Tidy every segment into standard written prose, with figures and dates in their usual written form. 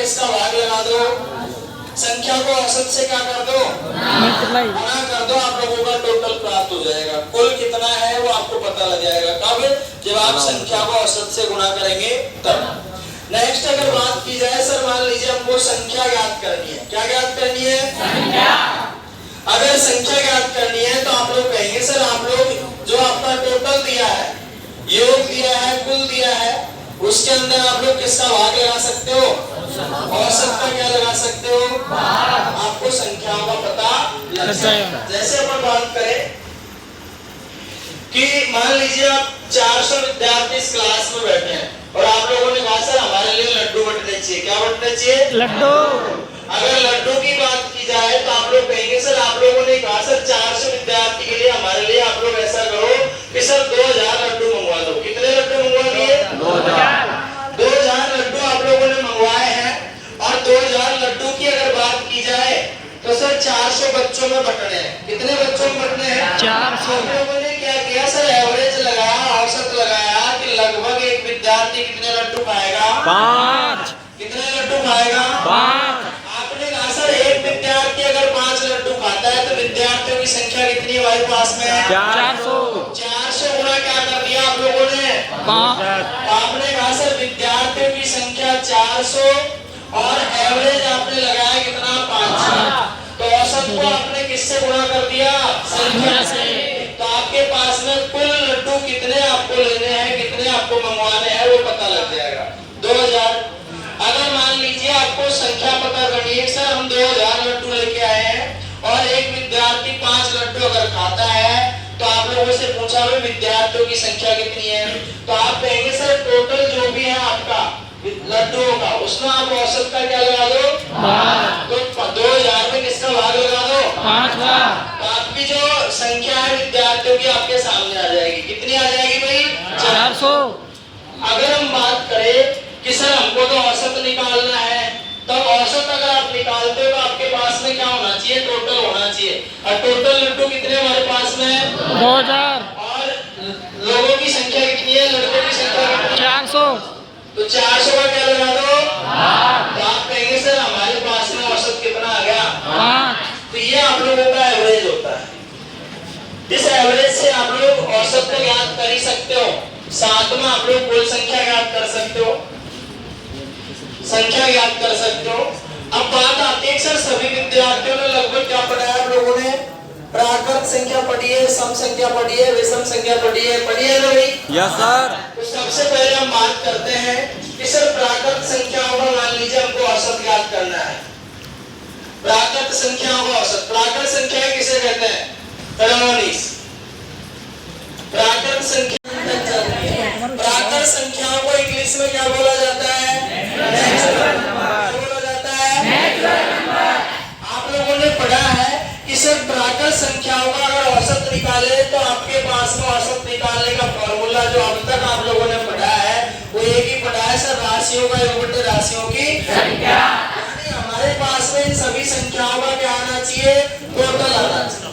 किसका भाग लगा दो, संख्या को औसत से क्या कर दो, गुना कर दो, आप लोगों का टोटल प्राप्त हो जाएगा। कुल कितना है वो आपको पता लग जाएगा, कब, जब आप संख्या को औसत से गुना करेंगे तब। नेक्स्ट अगर बात की जाए सर, मान लीजिए हमको संख्या ज्ञात करनी है। क्या ज्ञात करनी है, संख्या। अगर संख्या ज्ञात करनी है तो आप लोग कहेंगे सर आप लोग जो आपका टोटल दिया है, योग दिया है, कुल दिया है, उसके अंदर आप लोग किसका भाग लगा सकते हो, औसत का क्या लगा सकते हो, आपको संख्याओं का पता लग जाएगा। जैसे अपन बात करें कि मान लीजिए आप 400 विद्यार्थी इस क्लास में बैठे हैं और आप लोगों ने कहा सर हमारे लिए लड्डू बंटने चाहिए। क्या बंटने चाहिए, लड्डू। अगर लड्डू की बात की जाए तो आप लोग कहेंगे सर आप लोगों ने कहा सर 400 विद्यार्थी के लिए हमारे लिए आप लोग ऐसा करो कि सर 2000 लड्डू मंगवा दो। कितने लड्डू मंगवा दिए, 2000 लड्डू आप लोगों ने मंगवाए हैं। और 2000 लड्डू की अगर बात की जाए तो सर 400 बच्चों में बंटने हैं। कितने बच्चों में बंटने हैं, 400। लोगों ने क्या किया सर, एवरेज लगाया, औसत लगाया कि लगभग एक विद्यार्थी कितने लड्डू खाएगा, 5। कितने लड्डू खाएगा, 5। आपने कहा सर एक विद्यार्थी अगर 5 लड्डू खाता है तो विद्यार्थियों की संख्या कितनी है हमारे पास में, 400। 400 गुना क्या कर दिया आप लोगों ने, 5। आपने कहा सर विद्यार्थियों की संख्या 400 और एवरेज आपने लगाया कितना, 5। तो औसत को आपने किससे गुणा कर दिया, संख्या से। तो आपके पास में कुल लड्डू कितने आपको लेने हैं, कितने आपको मंगवाने हैं वो पता लग जाएगा, 2000। अगर मान लीजिए आपको संख्या पता करनी है, सर हम 2000 लड्डू लेके आए हैं और एक विद्यार्थी 5 लड्डू अगर खाता है तो आप लोगों से पूछा हुआ विद्यार्थियों की संख्या कितनी है, तो आप कहेंगे सर टोटल जो भी है आपका लड्डुओं का उसमें आप औसत का क्या लगा दो, 5। तो 2000 में किसका भाग लगा दो, 5 का। तो आपकी जो संख्या है विद्यार्थियों की आपके सामने आ जाएगी। कितनी आ जाएगी भाई, 400। अगर हम बात करें कि सर हमको तो औसत निकालना है, तब औसत अगर आप निकालते हो तो आपके पास में क्या होना चाहिए, टोटल होना चाहिए। और टोटल लड्डू कितने हमारे पास में, 2000। और लोगों की संख्या कितनी है, लड़कों की संख्या कितनी है, 400। तो 400 का क्या लगा दो, 5। तो आप कहेंगे सर हमारे पास में औसत कितना आ गया, 5। तो ये आप लोगों का एवरेज होता है। इस एवरेज से आप लोग औसत को ज्ञात कर ही सकते हो, साथ में आप लोग कुल संख्या ज्ञात कर सकते हो, संख्या ज्ञात कर सकते हो। अब बात आती है सर सभी विद्यार्थियों ने लगभग क्या पढ़ा है आप लोगों ने, प्राकृत संख्या पढ़ी है, सम संख्या पढ़ी है, विषम संख्या पढ़ी है ना भाई, यस सर। तो सबसे पहले हम बात करते हैं कि सर प्राकृत संख्याओं का मान लीजिए हमको औसत ज्ञात करना है। प्राकृत संख्याओं का औसत, प्राकृत संख्या किसे कहते हैं, हार्मोनिक्स। प्राकृत संख्या, प्राकृत संख्याओं को इंग्लिश में क्या बोला जाता है, नेचुरल नंबर बोला जाता है, नेचुरल नंबर। आप लोगों ने पढ़ा है कि सर प्राकृत संख्याओं का अगर औसत निकाले तो आपके पास में औसत निकालने का फॉर्मूला जो अब तक आप लोगों ने पढ़ा है वो एक ही पढ़ा है सर, राशियों का योग बटे राशियों की संख्या। यानी हमारे पास में इन सभी संख्याओं का क्या आना चाहिए, टोटल आना चाहिए।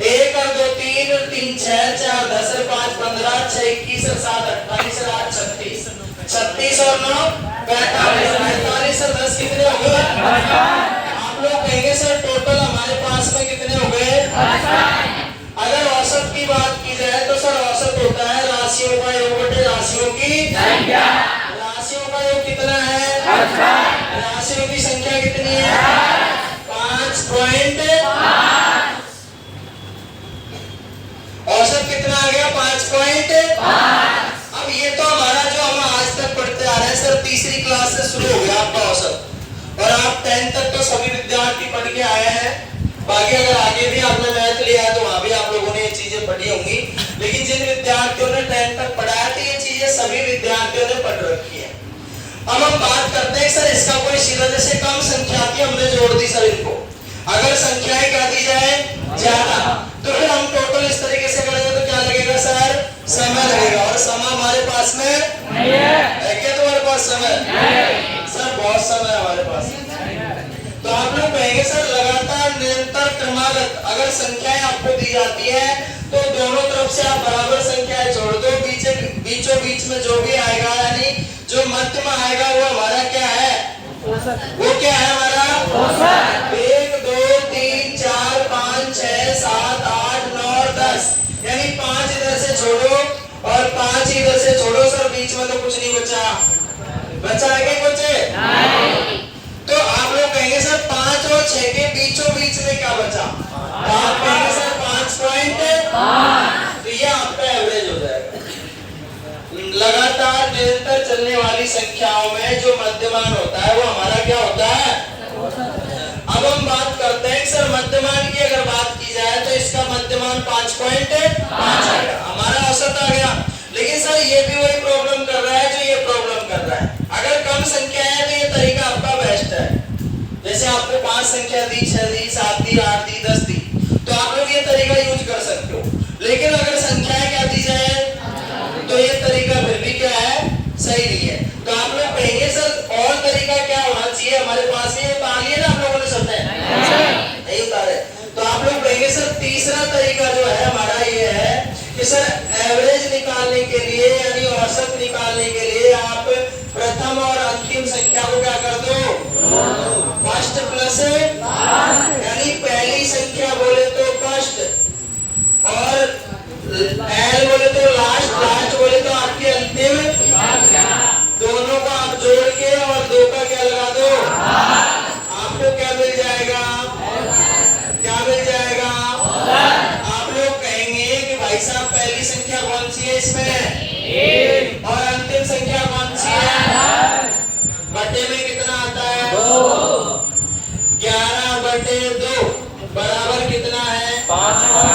1 और 2 3 और 3 6 4 10 और 5 15 6 21 और 7 28 और 8 36 36 और 9 45 45 और 10 कितने हो गए, आप लोग कहेंगे सर टोटल हमारे पास में कितने हो गए। अगर औसत की बात की जाए तो सर औसत होता है राशियों का योग बटे राशियों की संख्या। राशियों का योग कितना है, राशियों की संख्या कितनी है, 5.5। औसत कितना आ गया, 5.5। अब ये तो हमारा जो हम आज तक पढ़ते आ रहे हैं सर, तीसरी क्लास से शुरू हो गया आपका औसत, और आप 10 तक तो सभी विद्यार्थी पढ़ के आए हैं। बाकी अगर आगे भी आपने मैथ लिया है तो वहां भी आप लोगों ने ये चीजें पढ़ी होंगी, लेकिन जिन विद्यार्थियों ने 10 तक पढ़ा है तो ये चीजें सभी विद्यार्थियों ने पढ़ रखी है। अब हम बात करते हैं सर इसका कोई सीधा, जैसे कम संख्या की हमने जोड़ दी सर इनको, अगर संख्याएं क्या दी जाए ज्यादा, तो फिर हम टोटल इस तरीके से करेंगे तो क्या लगेगा सर, समय लगेगा। और समय हमारे पास में नहीं है क्या, तुम्हारे पास समय सर, बहुत समय हमारे पास। तो आप लोग कहेंगे सर लगातार निरंतर क्रमागत अगर संख्याएं आपको दी जाती है तो दोनों तरफ से आप बराबर संख्याएं जोड़ दो, बीचों बीच में जो भी आएगा यानी जो मध्य में आएगा वो हमारा क्या है, वो क्या है हमारा 1 2 3 4 5 6 7 8 9 10, यानी 5 इधर से छोड़ो और 5 इधर से छोड़ो सर, बीच में तो कुछ नहीं बचा है क्या कुछ? नहीं। तो आप लोग कहेंगे सर 5 और 6 के बीचों बीच में क्या बचा? आप कहेंगे सर 5.5, तो ये आपका एवरेज हो जाएगा। लगातार निरंतर चलने वाली संख्याओं में जो मध्यमान होता है वो हमारा क्या होता है? अब हम बात करते हैं सर मध्यमान की, अगर बात की जाए तो इसका मध्यमान 5.5 आ गया, हमारा औसत आ गया। लेकिन सर ये भी वही प्रॉब्लम कर रहा है जो ये प्रॉब्लम कर रहा है। अगर कम संख्या है तो ये तरीका आपका बेस्ट है। जैसे आपको 5 संख्या दी, 6 दी, 7 दी, 8 दी, 10 दी, तो आप लोग ये तरीका यूज कर सकते हो। लेकिन अगर संख्याएं क्या दी जाए तो ये तरीका फिर भी क्या है? सही नहीं है। तो आप लोग कहेंगे सर और तरीका क्या होना चाहिए हमारे पास? ये उतार लिया ना आप लोगों ने सबने? नहीं उतारे। तो आप लोग कहेंगे सर तीसरा तरीका जो है हमारा ये है कि सर एवरेज निकालने के लिए यानी औसत निकालने के लिए आप प्रथम और अंतिम संख्या को क्या कर दो? फर्स्ट प्लस यानी पहली संख्या बोले तो फर्स्ट और एल बोले तो लास्ट, लास्ट बोले तो आपकी अंतिम, दोनों को आप जोड़ के और 2 का क्या लगा दो? आपको क्या मिल जाएगा? क्या मिल जाएगा? आप लोग कहेंगे कि भाई साहब पहली संख्या कौन सी है इसमें और अंतिम संख्या कौन सी है? बटे में कितना आता है? 11/2 बराबर कितना है? 5.5।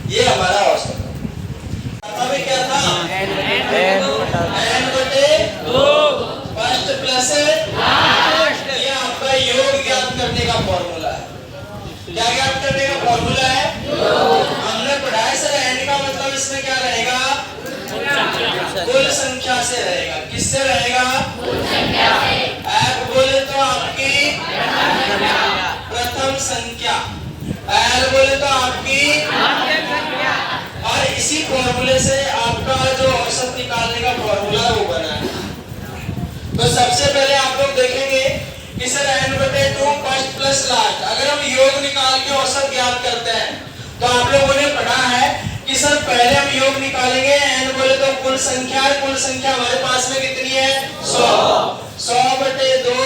ये हमारा औसत अभी क्या था? n/2 फर्स्ट प्लस ये आपका योग ज्ञात करने का फॉर्मूला है। क्या ज्ञात करने का फॉर्मूला है? हमने पढ़ा है सर n का मतलब इसमें क्या रहेगा? कुल संख्या से रहेगा। किससे रहेगा? कुल संख्या से। f बोले तो आपकी प्रथम संख्या, एल बोले तो आपकी, और इसी फॉर्मूले से आपका जो औसत निकालने का फॉर्मूला है वो बना है। तो सबसे पहले आप लोग देखेंगे कि sir n/2 first plus last, अगर हम योग निकाल के औसत ज्ञात करते हैं तो आप लोगों ने पढ़ा है कि सर पहले हम योग निकालेंगे, n बोले तो कुल संख्या है, कुल संख्या हमारे पास में कितनी है? 100/2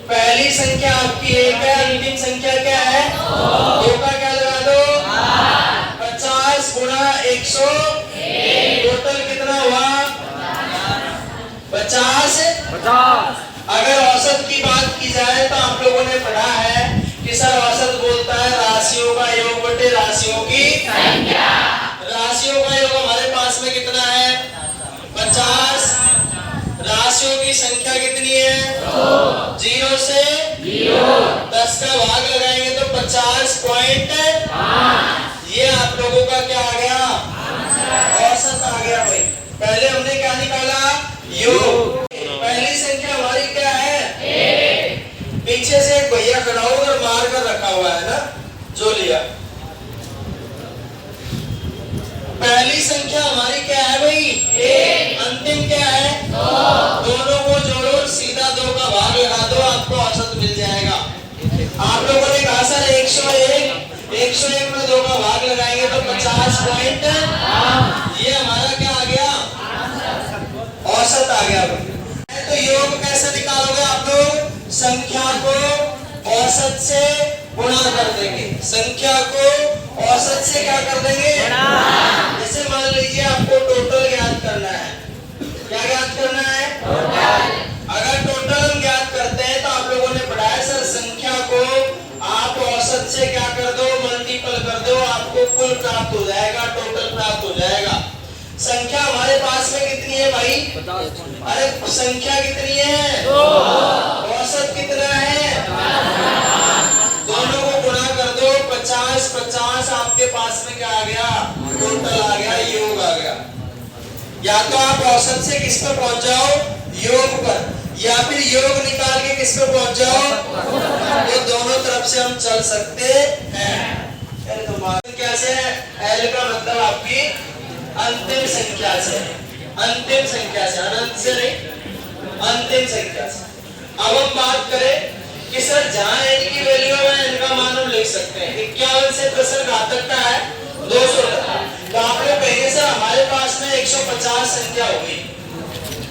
पहली संख्या आपकी 1 है, अंतिम संख्या क्या है? 2 का क्या लगा दो? 50 गुणा 100, टोटल कितना हुआ? 50। अगर औसत की बात की जाए तो आप लोगों ने पढ़ा है कि सर औसत बोलता है राशियों का योग बटे राशियों की संख्या। राशियों का योग हमारे पास में कितना है? 50। राशियों की संख्या कितनी है? 0 से 10 का भाग लगाएंगे तो 50.5। ये आप लोगों का क्या आ गया? औसत आ गया भाई। पहले हमने क्या निकाला? योग। पहली संख्या हमारी क्या है? पीछे से एक भैया खड़ा होकर मार कर रखा हुआ है ना, जो लिया। पहली संख्या हमारी क्या है भाई? अंतिम क्या है? दोनों को जोड़ो, सीधा 2 का भाग लगा दो, आपको औसत मिल जाएगा। आप लोगों ने कहा सर 101 में 2 का भाग लगाएंगे तो 50. ये हमारा क्या आ गया? औसत आ गया। तो योग कैसे निकालोगे आप लोग? संख्या को औसत से गुणा कर देंगे। संख्या को औसत से क्या कर देंगे? जैसे मान लीजिए आपको टोटल ज्ञात करना है। क्या ज्ञात करना है? अगर टोटल हम ज्ञात करते हैं तो आप लोगों ने पढ़ाया सर संख्या को आप औसत से क्या कर दो? मल्टीपल कर दो, आपको कुल प्राप्त हो जाएगा, टोटल प्राप्त हो जाएगा। संख्या हमारे पास में कितनी है भाई? अरे संख्या कितनी है? औसत कितना है? दोनों को गुणा कर दो, 50 आपके पास में क्या आ गया? टोटल आ गया, योग आ गया। या तो आप औसत से किस पर पहुंच जाओ? योग पर, या फिर योग निकाल के किस पर पहुंच जाओ? तो दोनों तरफ से हम चल सकते हैं। संख्या से एल का मतलब आपकी अंतिम संख्या से, अंतिम संख्या से, अनंत से नहीं, अंतिम संख्या से। अब हम बात करें कि सर जहां n की वैल्यू है इनका मान हम लिख सकते हैं। 51 से प्रसर घातक का है 200 तो आप लोग कहेंगे सर हमारे पास में 150 संख्या होगी।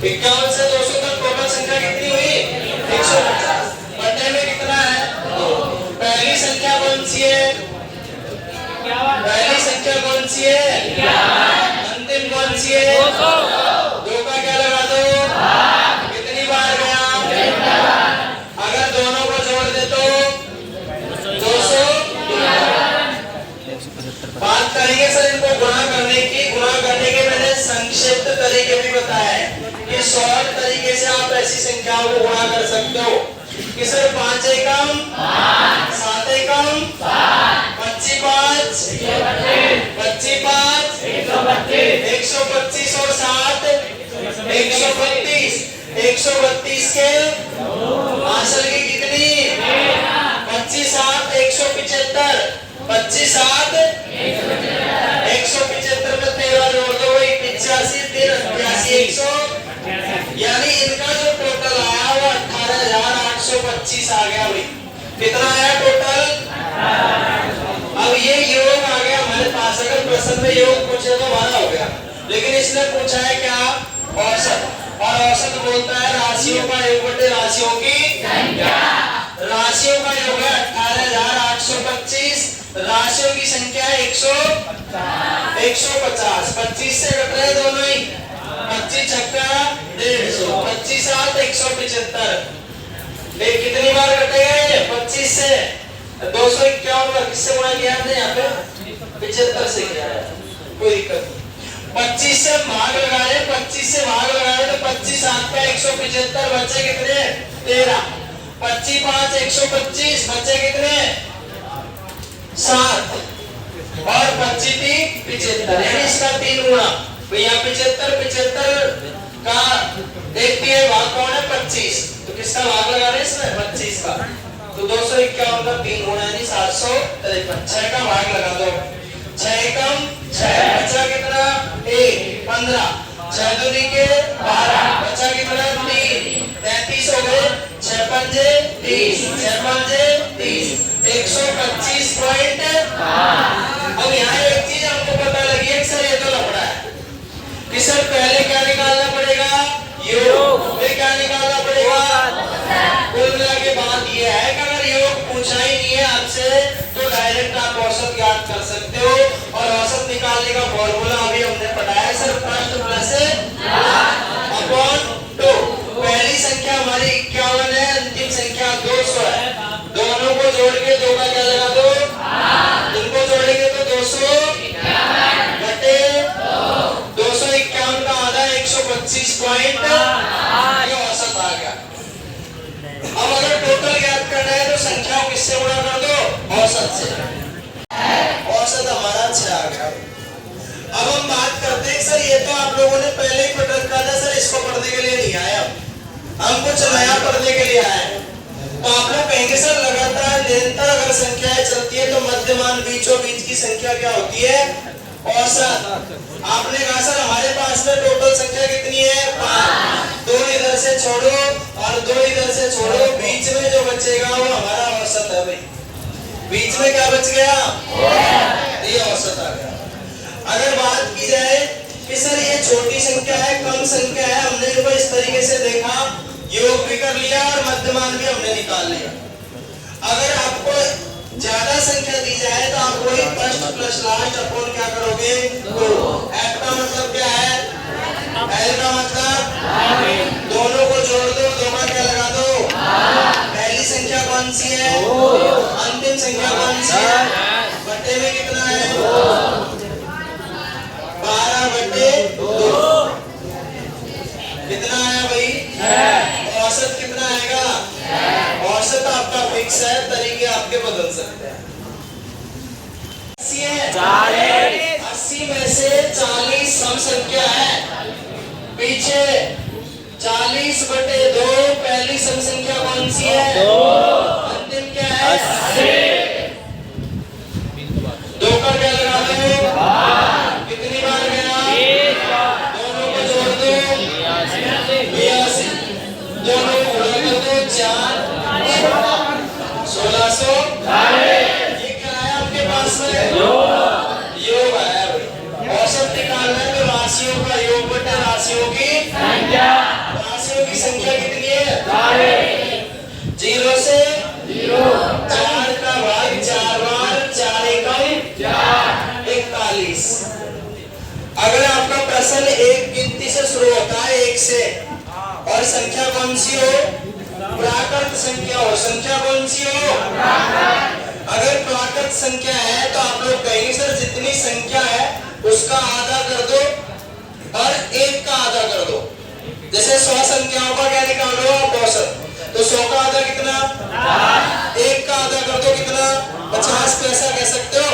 51 से 200 तक टोटल संख्या कितनी हुई 150 बटे में कितना है 2। पहली संख्या कौन सी है पहली संख्या कौन सी है अंतिम कौन सी है 2 का क्या लगा दो कितनी बार गया अगर दोनों को जोड़ दे तो 200 बात करेंगे सर इनको गुणा करने के मैंने संक्षिप्त तरीके भी बताए कि शॉर्ट तरीके से आप ऐसी संख्याओं को गुणा कर सकते हो कि सर 5 एकम 7 एकम 25 5 125 और 7 132 के आंसर की कितनी 25 7 175 25 7 175 में 13 जोड़ दो वही 85 83 100 यानी इनका जो टोटल आया वो 18,825 आ गया भाई। कितना आया टोटल अब ये योग आ गया हमारे पास। अगर प्रश्न में योग पूछे तो हमारा हो गया लेकिन इसने पूछा है क्या औसत और औसत बोलता है राशियों का योग बटे राशियों की संख्या। राशियों का योग है 18,825 राशियों की संख्या 150 25 से कट रहे दोनों ही 25 छक्का 150 25 7 175 कितनी बार कटेगा 25 से 251 बार किससे गुणा किया आपने यहाँ पे 75 से किया है कोई दिक्कत नहीं। 25 से भाग लगा रहे 25 से भाग लगा रहे तो 25 7 का 175 बचे कितने 13 25 5 125 बचे कितने 7 और 25 3 75 यानी इसका 3 गुना भैया 75 का देखती है भाग कौन है 25 तो किसका भाग लगा रहे हैं इसमें 25 का तो 251 का 3 गुना यानी 753 6 का भाग लगा दो 6 कम 6 बचा कितना 1 15 6 दूनी के 12 बचा कितना 3 33 हो गए 6 पंजे 30 6 पंजे 30 125 पॉइंट। अब यहाँ एक चीज हमको पता लगी है सर ये तो लफड़ा है कि सर पहले क्या निकालना पड़ेगा योग फिर क्या निकालना पड़ेगा कुल मिला के बात ये है कि अगर योग पूछा ही नहीं है आपसे तो डायरेक्ट आप औसत याद कर सकते हो और औसत निकालने का फॉर्मूला अभी हमने पढ़ाया सर फर्स्ट प्लस अपॉन 2। पहली संख्या हमारी 51 है अंतिम संख्या 200 है दोनों को जोड़ के 2 का क्या लगा दो इनको जोड़ेंगे तो 200 बटे 251 का आधा 125 पॉइंट ये औसत आ गया। अब अगर टोटल याद करना है तो संख्याओं किससे गुणा कर दो औसत से। औसत हमारा 6 आ गया। अब हम बात करते हैं सर ये तो आप लोगों ने पहले ही पढ़ रखा था सर इसको पढ़ने के लिए नहीं आया हम कुछ नया पढ़ने के लिए आए तो आप लोग कहेंगे सर लगातार निरंतर अगर संख्याएं चलती है तो मध्यमान बीचों बीच की संख्या क्या होती है औसत। आपने कहा सर हमारे पास में टोटल संख्या कितनी है 5 2 इधर से छोड़ो और 2 इधर से छोड़ो बीच में जो बचेगा वो हमारा औसत है भाई। बीच में क्या बच गया ये औसत आ गया। अगर बात की जाए कि सर ये छोटी संख्या है कम संख्या है हमने इनको इस तरीके से देखा योग भी कर लिया और मध्यमान भी हमने निकाल लिया। अगर आपको ज्यादा संख्या दी जाए तो आप वही फर्स्ट प्लस लास्ट अपॉन क्या करोगे 2। F का मतलब क्या है L का मतलब दोनों को जोड़ दो 2 का क्या लगा दो पहली संख्या कौन सी है अंतिम संख्या कौन सी है बट्टे में कितना है 12 बट्टे 2 कितना आया भाई औसत कितना आएगा औसत आपका फिक्स है तरीके आपके बदल सकते हैं। 80 में से 40 सम संख्या है पीछे 40 बटे 2 पहली सम संख्या कौन सी है अंतिम क्या है 2 का क्या लगा दो कितनी बार गया दोनों को जोड़ दो 82 2 0 से 4 का भाग 4 बार, 4 एकम 41। अगर आपका प्रश्न एक गिनती से शुरू होता है 1 से, और संख्या कौन सी हो? प्राकृत संख्या हो। संख्या कौन सी हो? अगर प्राकृत संख्या है तो आप लोग कहेंगे सर जितनी संख्या है उसका आधा कर दो और 1 का आधा कर दो। जैसे 100 संख्याओं का क्या निकाल रहे हो आप? औसत। तो 100 का आधा कितना? 1 का आधा कर दो कितना? 50 पैसा कह सकते हो।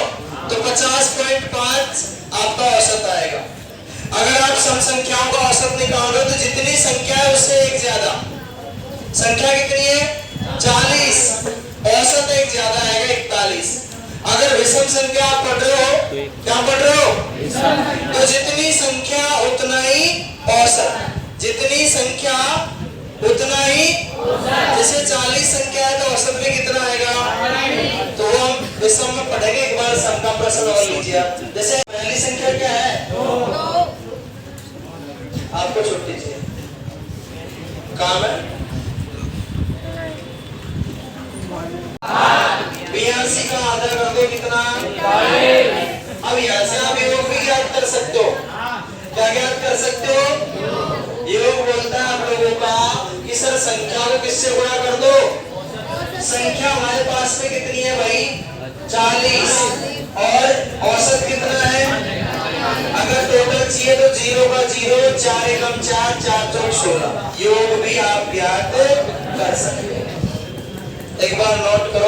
तो 50.5 आपका औसत आएगा। अगर आप सम संख्याओं का औसत निकाल रहे हो तो जितनी संख्या है उससे 1 ज्यादा। संख्या कितनी है? 40, औसत 1 ज्यादा आएगा 41। अगर विषम संख्या आप पढ़ रहे हो, क्या पढ़ रहे हो? तो जितनी संख्या उतना ही औसत, जितनी संख्या उतना ही। जैसे 40 संख्या है तो औसत में कितना आएगा? तो वो हम विषम में पढ़ेंगे। एक बार सम का प्रश्न और लीजिए आप। जैसे पहली संख्या क्या है? आपको छुट्टी चाहिए, काम है। 82 का आधा कर दो कितना? अब यहाँ से आप योग भी याद कर सकते हो। क्या याद कर सकते हो? योग बोलता है आप लोगों का कि सर संख्या को किससे गुणा कर दो? संख्या हमारे पास में कितनी है भाई? 40, और औसत कितना है? अगर टोटल चाहिए तो 0 का 0, 4 एकम 4, 4 चौक 16। योग भी आप याद कर सकते हैं। एक बार नोट करो।